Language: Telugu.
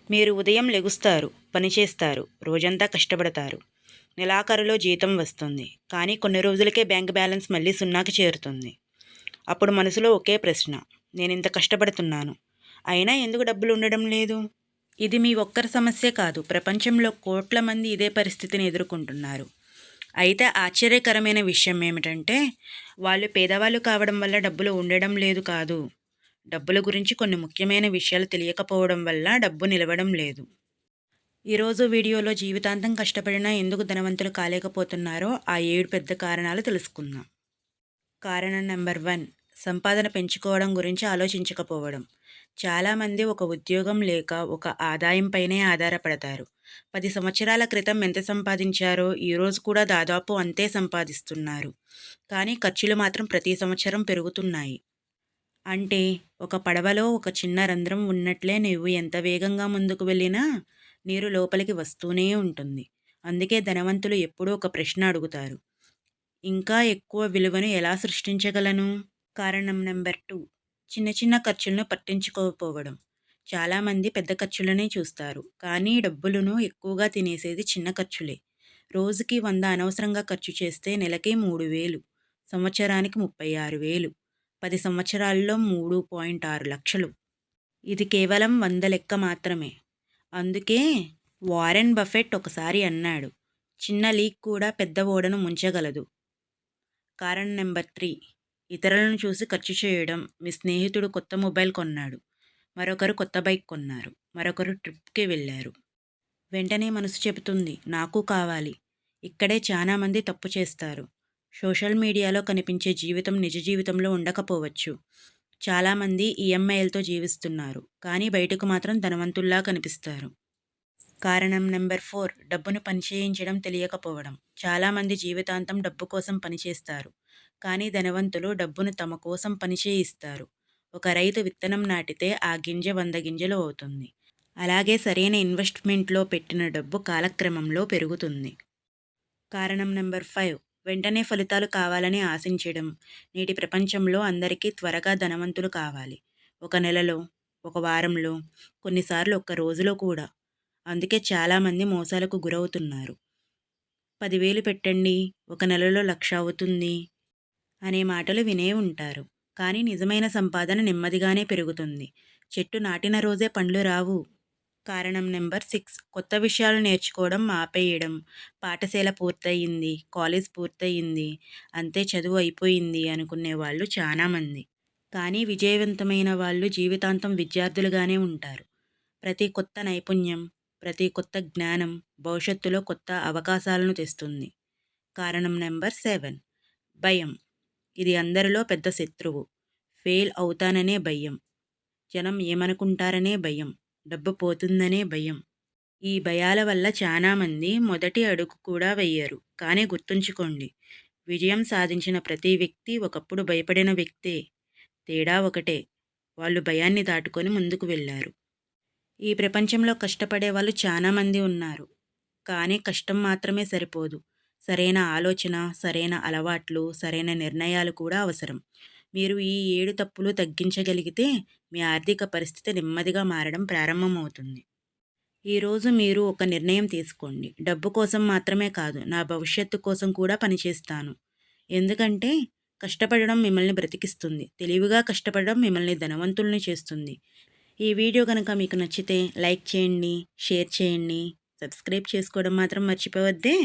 మీరు ఉదయం లెగుస్తారు, పనిచేస్తారు, రోజంతా కష్టపడతారు. నెలాఖరులో జీతం వస్తుంది. కానీ కొన్ని రోజులకే బ్యాంక్ బ్యాలెన్స్ మళ్ళీ సున్నాకి చేరుతుంది. అప్పుడు మనసులో ఒకే ప్రశ్న: నేనింత కష్టపడుతున్నాను, అయినా ఎందుకు డబ్బులు ఉండడం లేదు? ఇది మీ ఒక్కరి సమస్యే కాదు. ప్రపంచంలో కోట్ల మంది ఇదే పరిస్థితిని ఎదుర్కొంటున్నారు. అయితే ఆశ్చర్యకరమైన విషయం ఏమిటంటే, వాళ్ళు పేదవాళ్ళు కావడం వల్ల డబ్బులు ఉండడం లేదు కాదు. డబ్బుల గురించి కొన్ని ముఖ్యమైన విషయాలు తెలియకపోవడం వల్ల డబ్బు నిలవడం లేదు. ఈరోజు వీడియోలో జీవితాంతం కష్టపడినా ఎందుకు ధనవంతులు కాలేకపోతున్నారో ఆ 7 పెద్ద కారణాలు తెలుసుకుందాం. కారణం నెంబర్ 1: సంపాదన పెంచుకోవడం గురించి ఆలోచించకపోవడం. చాలామంది ఒక ఉద్యోగం లేక ఒక ఆదాయంపైనే ఆధారపడతారు. 10 సంవత్సరాల క్రితం ఎంత సంపాదించారో ఈరోజు కూడా దాదాపు అంతే సంపాదిస్తున్నారు. కానీ ఖర్చులు మాత్రం ప్రతి సంవత్సరం పెరుగుతున్నాయి. అంటే ఒక పడవలో ఒక చిన్న రంధ్రం ఉన్నట్లే నువ్వు ఎంత వేగంగా ముందుకు వెళ్ళినా నీరు లోపలికి వస్తూనే ఉంటుంది. అందుకే ధనవంతులు ఎప్పుడూ ఒక ప్రశ్న అడుగుతారు: ఇంకా ఎక్కువ విలువను ఎలా సృష్టించగలను? కారణం నెంబర్ 2: చిన్న చిన్న ఖర్చులను పట్టించుకోకపోవడం. చాలామంది పెద్ద ఖర్చులనే చూస్తారు, కానీ డబ్బులను ఎక్కువగా తినేసేది చిన్న ఖర్చులే. రోజుకి 100 అనవసరంగా ఖర్చు చేస్తే నెలకి 3,000, సంవత్సరానికి 36,000, 10 సంవత్సరాల్లో 3.6 లక్షలు. ఇది కేవలం 100 లెక్క మాత్రమే. అందుకే వారెన్ బఫెట్ ఒకసారి అన్నాడు: చిన్న లీక్ కూడా పెద్ద ఓడను ముంచగలదు. కారణం నెంబర్ 3: ఇతరులను చూసి ఖర్చు చేయడం. మీ స్నేహితుడు కొత్త మొబైల్ కొన్నాడు, మరొకరు కొత్త బైక్ కొన్నారు, మరొకరు ట్రిప్కి వెళ్ళారు. వెంటనే మనసు చెబుతుంది, నాకు కావాలి. ఇక్కడే చాలామంది తప్పు చేస్తారు. సోషల్ మీడియాలో కనిపించే జీవితం నిజ జీవితంలో ఉండకపోవచ్చు. చాలామంది ఈఎంఐలతో జీవిస్తున్నారు, కానీ బయటకు మాత్రం ధనవంతుల్లా కనిపిస్తారు. కారణం నెంబర్ 4: డబ్బును పనిచేయించడం తెలియకపోవడం. చాలామంది జీవితాంతం డబ్బు కోసం పనిచేస్తారు, కానీ ధనవంతులు డబ్బును తమ కోసం పనిచేయిస్తారు. ఒక రైతు విత్తనం నాటితే ఆ గింజ 100 గింజలు అవుతుంది. అలాగే సరైన ఇన్వెస్ట్మెంట్లో పెట్టిన డబ్బు కాలక్రమంలో పెరుగుతుంది. కారణం నెంబర్ 5: వెంటనే ఫలితాలు కావాలని ఆశించడం. నేటి ప్రపంచంలో అందరికీ త్వరగా ధనవంతులు కావాలి. ఒక నెలలో, ఒక వారంలో, కొన్నిసార్లు ఒక్క రోజులో కూడా. అందుకే చాలామంది మోసాలకు గురవుతున్నారు. 10,000 పెట్టండి, ఒక నెలలో 1,00,000 అవుతుంది అనే మాటలు వినే ఉంటారు. కానీ నిజమైన సంపాదన నెమ్మదిగానే పెరుగుతుంది. చెట్టు నాటిన రోజే పండ్లు రావు. కారణం నెంబర్ 6: కొత్త విషయాలు నేర్చుకోవడం ఆపేయడం. పాఠశాల పూర్తయింది, కాలేజ్ పూర్తయింది, అంతే చదువు అయిపోయింది అనుకునే వాళ్ళు చాలామంది. కానీ విజయవంతమైన వాళ్ళు జీవితాంతం విద్యార్థులుగానే ఉంటారు. ప్రతి కొత్త నైపుణ్యం, ప్రతి కొత్త జ్ఞానం భవిష్యత్తులో కొత్త అవకాశాలను తెస్తుంది. కారణం నెంబర్ 7: భయం. ఇది అందరిలో పెద్ద శత్రువు. ఫెయిల్ అవుతాననే భయం, జనం ఏమనుకుంటారనే భయం, డబ్బు పోతుందనే భయం. ఈ భయాల వల్ల చాలామంది మొదటి అడుగు కూడా వెయ్యరు. కానీ గుర్తుంచుకోండి, విజయం సాధించిన ప్రతి వ్యక్తి ఒకప్పుడు భయపడిన వ్యక్తే. తేడా ఒకటే: వాళ్ళు భయాన్ని దాటుకొని ముందుకు వెళ్ళారు. ఈ ప్రపంచంలో కష్టపడే వాళ్ళు చాలామంది ఉన్నారు. కానీ కష్టం మాత్రమే సరిపోదు. సరైన ఆలోచన, సరైన అలవాట్లు, సరైన నిర్ణయాలు కూడా అవసరం. మీరు ఈ 7 తప్పులు తగ్గించగలిగితే మీ ఆర్థిక పరిస్థితి నెమ్మదిగా మారడం ప్రారంభమవుతుంది. ఈరోజు మీరు ఒక నిర్ణయం తీసుకోండి: డబ్బు కోసం మాత్రమే కాదు, నా భవిష్యత్తు కోసం కూడా పనిచేస్తాను. ఎందుకంటే కష్టపడడం మిమ్మల్ని బ్రతికిస్తుంది. తెలివిగా కష్టపడడం మిమ్మల్ని ధనవంతుల్ని చేస్తుంది. ఈ వీడియో కనుక మీకు నచ్చితే లైక్ చేయండి, షేర్ చేయండి, సబ్స్క్రైబ్ చేసుకోవడం మాత్రం మర్చిపోవద్దే.